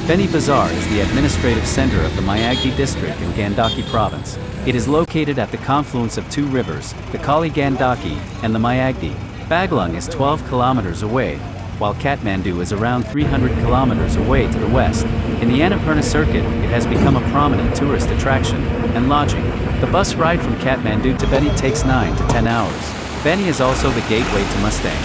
Beni Bazaar is the administrative center of the Mayagdi district in Gandaki province. It is located at the confluence of two rivers, the Kali Gandaki and the Mayagdi. Bagalung is 12 kilometers away, while Kathmandu is around 300 kilometers away to the west. In the Annapurna circuit, it has become a prominent tourist attraction and lodging. The bus ride from Kathmandu to Beni takes 9 to 10 hours. Beni is also the gateway to Mustang.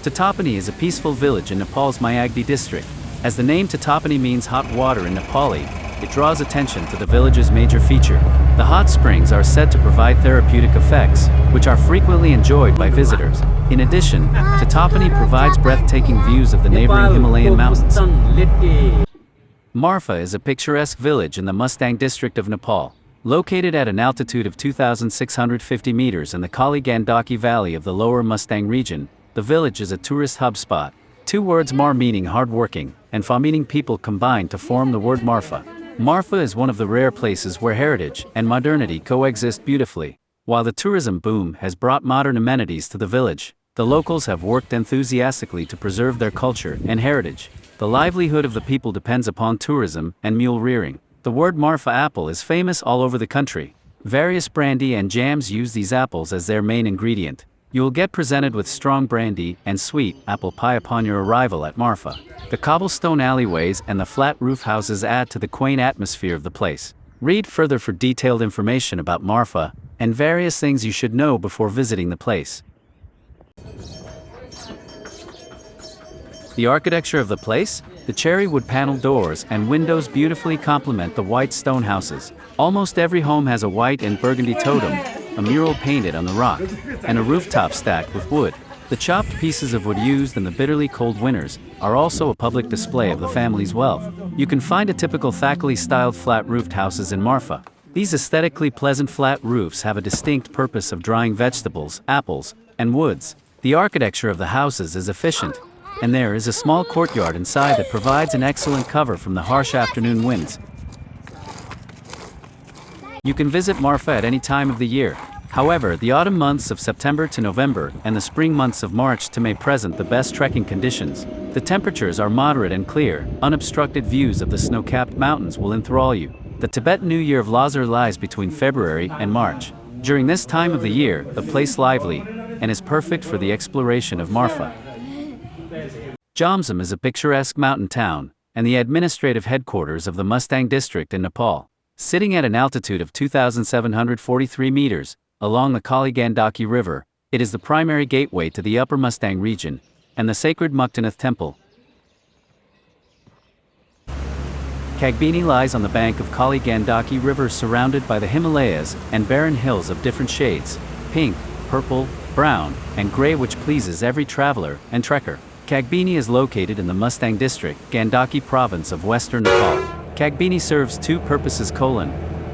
Tatapani is a peaceful village in Nepal's Mayagdi district. As the name Tatapani means hot water in Nepali, it draws attention to the village's major feature. The hot springs are said to provide therapeutic effects, which are frequently enjoyed by visitors. In addition, Tatapani provides breathtaking views of the neighboring Himalayan mountains. Marfa is a picturesque village in the Mustang district of Nepal. Located at an altitude of 2,650 meters in the Kali Gandaki Valley of the lower Mustang region, the village is a tourist hub spot. Two words Mar meaning hardworking, and Fa meaning people combined to form the word Marfa. Marfa is one of the rare places where heritage and modernity coexist beautifully. While the tourism boom has brought modern amenities to the village, the locals have worked enthusiastically to preserve their culture and heritage. The livelihood of the people depends upon tourism and mule rearing. The word Marfa apple is famous all over the country. Various brandy and jams use these apples as their main ingredient. You will get presented with strong brandy and sweet apple pie upon your arrival at Marfa. The cobblestone alleyways and the flat roof houses add to the quaint atmosphere of the place. Read further for detailed information about Marfa and various things you should know before visiting the place. The architecture of the place? The cherry wood paneled doors and windows beautifully complement the white stone houses. Almost every home has a white and burgundy totem, a mural painted on the rock, and a rooftop stacked with wood. The chopped pieces of wood used in the bitterly cold winters are also a public display of the family's wealth. You can find a typical Thakali-styled flat-roofed houses in Marfa. These aesthetically pleasant flat roofs have a distinct purpose of drying vegetables, apples, and woods. The architecture of the houses is efficient, and there is a small courtyard inside that provides an excellent cover from the harsh afternoon winds. You can visit Marfa at any time of the year. However, the autumn months of September to November and the spring months of March to May present the best trekking conditions. The temperatures are moderate and clear. Unobstructed views of the snow-capped mountains will enthrall you. The Tibetan New Year of Lhasa lies between February and March. During this time of the year, the place lively and is perfect for the exploration of Marfa. Jomsom is a picturesque mountain town and the administrative headquarters of the Mustang district in Nepal. Sitting at an altitude of 2,743 meters, along the Kali Gandaki River, it is the primary gateway to the Upper Mustang region and the sacred Muktanath temple. Kagbini lies on the bank of Kali Gandaki River surrounded by the Himalayas and barren hills of different shades, pink, purple, brown, and gray, which pleases every traveler and trekker. Kagbini is located in the Mustang district, Gandaki province of western Nepal. Kagbini serves two purposes: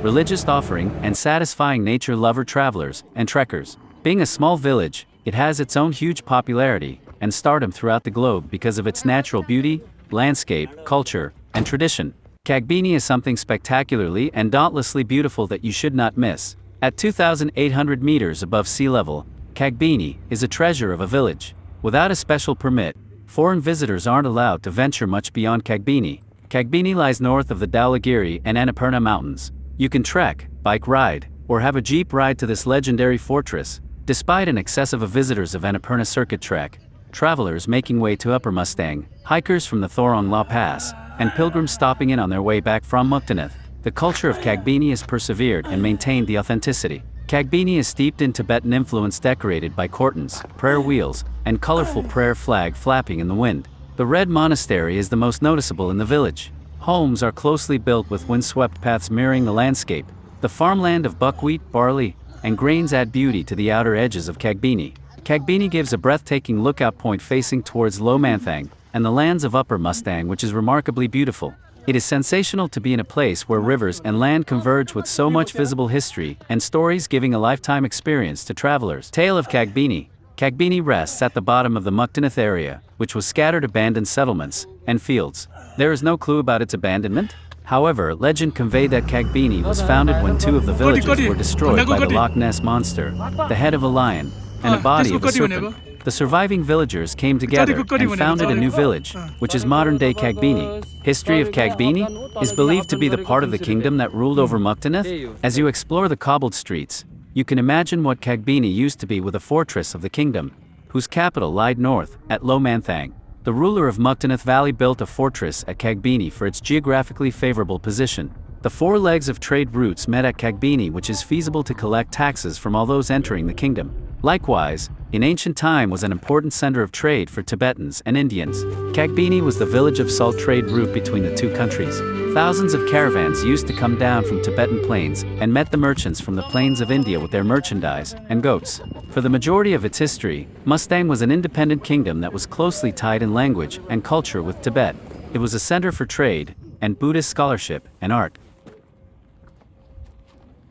religious offering and satisfying nature lover travelers and trekkers. Being a small village, it has its own huge popularity and stardom throughout the globe because of its natural beauty, landscape, culture, and tradition. Kagbini is something spectacularly and dauntlessly beautiful that you should not miss. At 2,800 meters above sea level, Kagbini is a treasure of a village. Without a special permit, foreign visitors aren't allowed to venture much beyond Kagbini. Kagbini lies north of the Dhaulagiri and Annapurna mountains. You can trek, bike ride, or have a jeep ride to this legendary fortress. Despite an excess of visitors of Annapurna circuit trek, travelers making way to Upper Mustang, hikers from the Thorong La Pass, and pilgrims stopping in on their way back from Muktanath, the culture of Kagbini has persevered and maintained the authenticity. Kagbini is steeped in Tibetan influence, decorated by courtins, prayer wheels, and colorful prayer flag flapping in the wind. The Red Monastery is the most noticeable in the village. Homes are closely built with windswept paths mirroring the landscape. The farmland of buckwheat, barley, and grains add beauty to the outer edges of Kagbini. Kagbini gives a breathtaking lookout point facing towards Lomanthang and the lands of Upper Mustang, which is remarkably beautiful. It is sensational to be in a place where rivers and land converge with so much visible history and stories, giving a lifetime experience to travelers. Tale of Kagbini. Kagbini rests at the bottom of the Muktanath area, which was scattered abandoned settlements and fields. There is no clue about its abandonment. However, legend conveyed that Kagbini was founded when two of the villages were destroyed by the Loch Ness Monster, the head of a lion, and a body of a serpent. The surviving villagers came together and founded a new village, which is modern-day Kagbini. History of Kagbini is believed to be the part of the kingdom that ruled over Muktaneth. As you explore the cobbled streets, you can imagine what Kagbini used to be with a fortress of the kingdom, whose capital lied north, at Lomanthang. The ruler of Muktaneth Valley built a fortress at Kagbini for its geographically favorable position. The four legs of trade routes met at Kagbini, which is feasible to collect taxes from all those entering the kingdom. Likewise, in ancient time was an important center of trade for Tibetans and Indians. Kagbini was the village of salt trade route between the two countries. Thousands of caravans used to come down from Tibetan plains and met the merchants from the plains of India with their merchandise and goats. For the majority of its history, Mustang was an independent kingdom that was closely tied in language and culture with Tibet. It was a center for trade and Buddhist scholarship and art.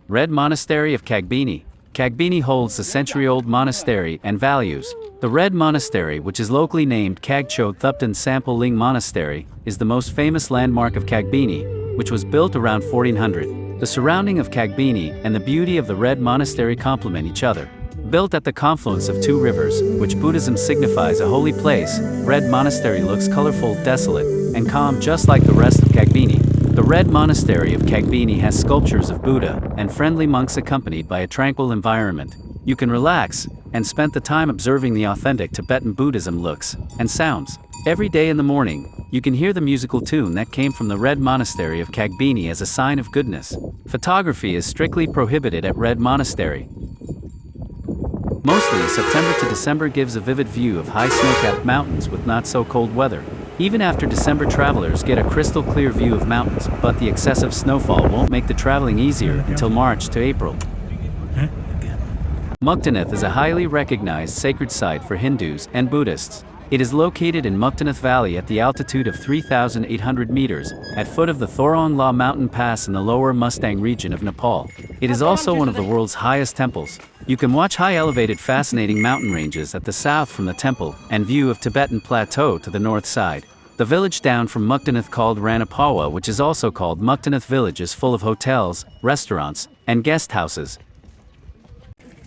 Red Monastery of Kagbini. Kagbini holds a century-old monastery and values. The Red Monastery, which is locally named Kagcho Thupten Sampo Ling Monastery, is the most famous landmark of Kagbini, which was built around 1400. The surrounding of Kagbini and the beauty of the Red Monastery complement each other. Built at the confluence of two rivers, which Buddhism signifies a holy place, Red Monastery looks colorful, desolate, and calm just like the rest of Kagbini. The Red Monastery of Kagbini has sculptures of Buddha and friendly monks accompanied by a tranquil environment. You can relax and spend the time observing the authentic Tibetan Buddhism looks and sounds. Every day in the morning, you can hear the musical tune that came from the Red Monastery of Kagbini as a sign of goodness. Photography is strictly prohibited at Red Monastery. Mostly, September to December gives a vivid view of high snow-capped mountains with not-so-cold weather. Even after December, travelers get a crystal-clear view of mountains, but the excessive snowfall won't make the traveling easier until March to April. Muktaneth is a highly recognized sacred site for Hindus and Buddhists. It is located in Muktaneth Valley at the altitude of 3,800 meters, at foot of the Thorong La mountain pass in the lower Mustang region of Nepal. It is also one of the world's highest temples. You can watch high-elevated fascinating mountain ranges at the south from the temple and view of Tibetan Plateau to the north side. The village down from Muktaneth called Ranapawa, which is also called Muktaneth Village, is full of hotels, restaurants, and guest houses.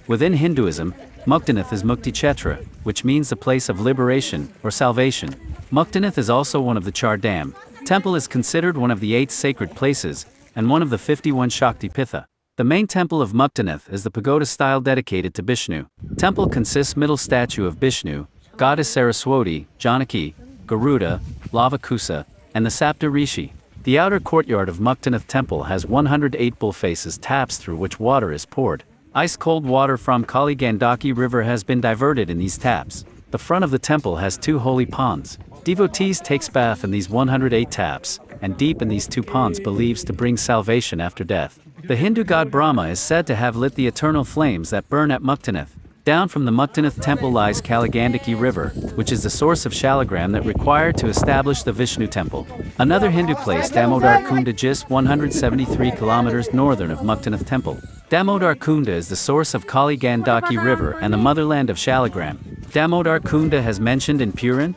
Within Hinduism, Muktaneth is Mukti Kshetra, which means the place of liberation or salvation. Muktaneth is also one of the Char Dham. Temple is considered one of the 8 sacred places and one of the 51 Shakti Pitha. The main temple of Muktaneth is the pagoda style dedicated to Vishnu. Temple consists middle statue of Vishnu, goddess Saraswati, Janaki, Garuda, Lavakusa, and the Sapta Rishi. The outer courtyard of Muktaneth temple has 108 bull faces taps through which water is poured. Ice-cold water from Kali Gandaki River has been diverted in these taps. The front of the temple has 2 holy ponds. Devotees takes bath in these 108 taps, and deep in these 2 ponds believes to bring salvation after death. The Hindu god Brahma is said to have lit the eternal flames that burn at Muktaneth. Down from the Muktaneth temple lies Kaligandaki River, which is the source of Shaligram that required to establish the Vishnu temple. Another Hindu place, Damodar Kunda, just 173 kilometers northern of Muktaneth temple. Damodar Kunda is the source of Kali Gandaki River and the motherland of Shaligram. Damodar Kunda has mentioned in Puran.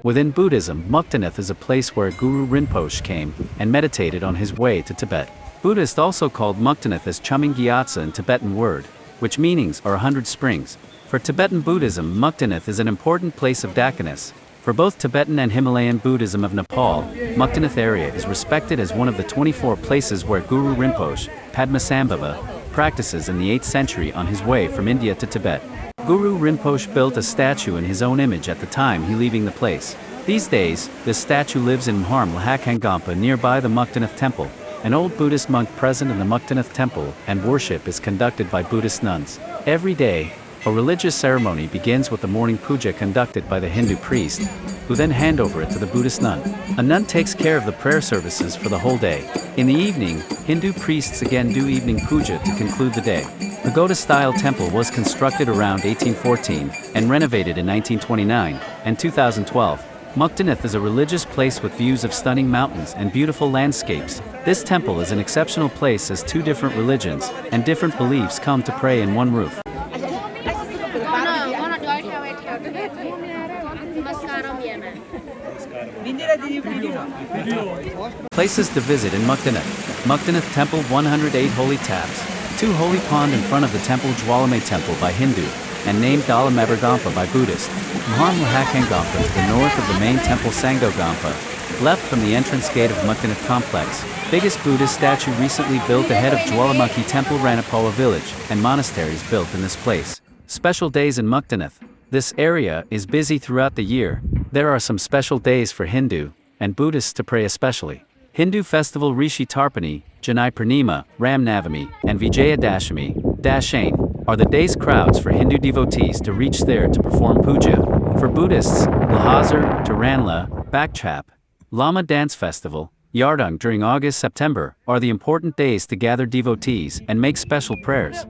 Within Buddhism, Muktaneth is a place where Guru Rinpoche came and meditated on his way to Tibet. Buddhists also called Muktaneth as Chuming Gyatso in Tibetan word, which meanings are 100 springs. For Tibetan Buddhism, Muktaneth is an important place of Dakinis. For both Tibetan and Himalayan Buddhism of Nepal, Muktaneth area is respected as one of the 24 places where Guru Rinpoche, Padmasambhava, practices in the 8th century on his way from India to Tibet. Guru Rinpoche built a statue in his own image at the time he leaving the place. These days, this statue lives in Mhar Mlhakangampa nearby the Muktaneth temple. An old Buddhist monk present in the Muktaneth temple and worship is conducted by Buddhist nuns. Every day, a religious ceremony begins with the morning puja conducted by the Hindu priest, who then hand over it to the Buddhist nun. A nun takes care of the prayer services for the whole day. In the evening, Hindu priests again do evening puja to conclude the day. Pagoda-style temple was constructed around 1814 and renovated in 1929 and 2012. Muktaneth is a religious place with views of stunning mountains and beautiful landscapes. This temple is an exceptional place as 2 different religions and different beliefs come to pray in one roof. Places to visit in Mukdinath. Mukdinath Temple, 108 holy taps, 2 holy pond in front of the temple. Jwalamai Temple by Hindu, and named Dalamebergampa by Buddhist. Mahan Lahakangampa to the north of the main temple Sangogampa. Left from the entrance gate of Mukdinath complex. Biggest Buddhist statue recently built ahead of Jwalamukhi Temple. Ranapola village and monasteries built in this place. Special days in Mukdinath. This area is busy throughout the year. There are some special days for Hindu and Buddhists to pray especially. Hindu festival Rishi Tarpani, Janai Purnima, Ram Navami, and Vijaya Dashami, Dashain, are the day's crowds for Hindu devotees to reach there to perform puja. For Buddhists, Lhazar, Taranla, Bakchap, Lama Dance Festival, Yardung during August-September are the important days to gather devotees and make special prayers.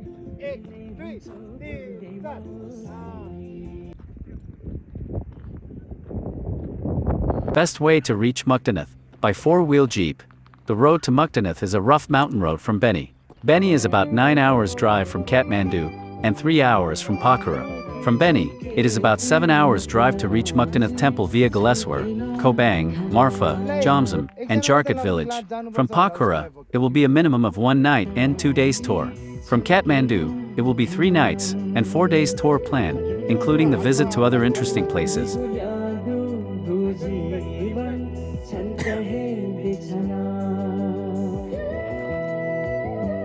Best way to reach Mukdinath: by 4-wheel jeep. The road to Mukdinath is a rough mountain road from Beni. Beni is about 9 hours drive from Kathmandu and 3 hours from Pokhara. From Beni, it is about 7 hours drive to reach Mukdinath Temple via Galeswar, Kobang, Marfa, Jamzam, and Jarkat village. From Pokhara, it will be a minimum of 1 night and 2 days tour. From Kathmandu, it will be 3 nights and 4 days tour plan, including the visit to other interesting places.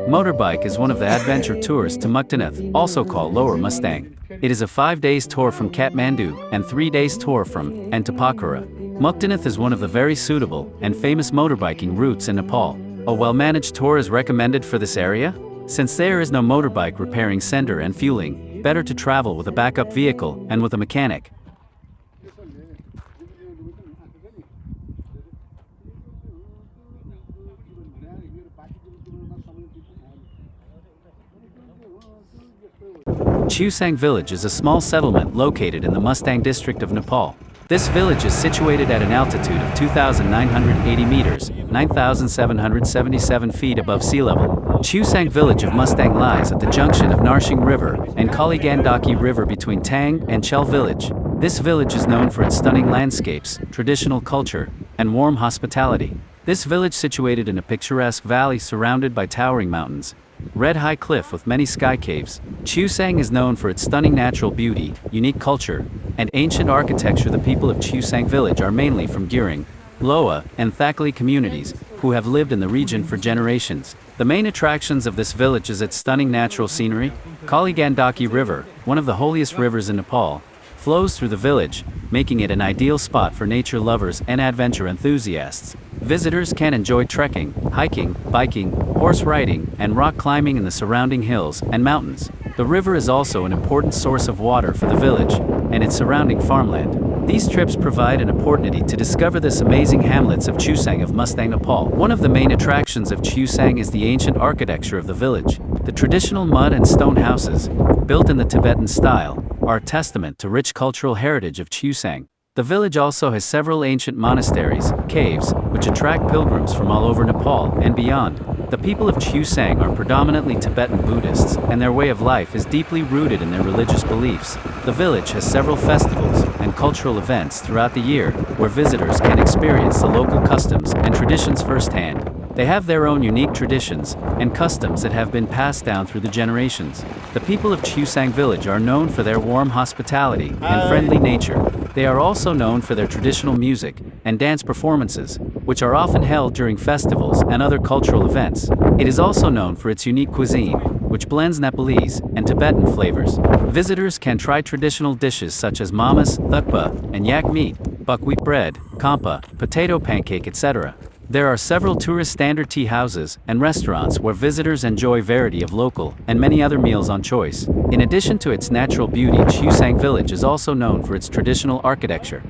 Motorbike is one of the adventure tours to Mukdinath, also called Lower Mustang. It is a 5 days tour from Kathmandu and 3 days tour from and to Pokhara. Mukdinath is one of the very suitable and famous motorbiking routes in Nepal. A well-managed tour is recommended for this area. Since there is no motorbike repairing center and fueling, better to travel with a backup vehicle and with a mechanic. Chusang village is a small settlement located in the Mustang district of Nepal. This village is situated at an altitude of 2,980 meters, 9,777 feet above sea level. Chusang village of Mustang lies at the junction of Narsing River and Kali Gandaki River between Tang and Chel village. This village is known for its stunning landscapes, traditional culture, and warm hospitality. This village situated in a picturesque valley surrounded by towering mountains. Red high cliff with many sky caves. Chusang is known for its stunning natural beauty, unique culture, and ancient architecture. The people of Chusang village are mainly from Giring, Loa, and Thakali communities, who have lived in the region for generations. The main attractions of this village is its stunning natural scenery. Kali Gandaki River, one of the holiest rivers in Nepal, flows through the village, making it an ideal spot for nature lovers and adventure enthusiasts. Visitors can enjoy trekking, hiking, biking, horse riding, and rock climbing in the surrounding hills and mountains. The river is also an important source of water for the village and its surrounding farmland. These trips provide an opportunity to discover this amazing hamlets of Chusang of Mustang, Nepal. One of the main attractions of Chusang is the ancient architecture of the village. The traditional mud and stone houses, built in the Tibetan style, are a testament to rich cultural heritage of Chusang. The village also has several ancient monasteries, caves, which attract pilgrims from all over Nepal and beyond. The people of Chusang are predominantly Tibetan Buddhists, and their way of life is deeply rooted in their religious beliefs. The village has several festivals and cultural events throughout the year, where visitors can experience the local customs and traditions firsthand. They have their own unique traditions and customs that have been passed down through the generations. The people of Chusang village are known for their warm hospitality and friendly nature. They are also known for their traditional music and dance performances, which are often held during festivals and other cultural events. It is also known for its unique cuisine, which blends Nepalese and Tibetan flavors. Visitors can try traditional dishes such as mamas, thukpa, and yak meat, buckwheat bread, kampa, potato pancake, etc. There are several tourist standard tea houses and restaurants where visitors enjoy variety of local and many other meals on choice. In addition to its natural beauty, Chusang village is also known for its traditional architecture.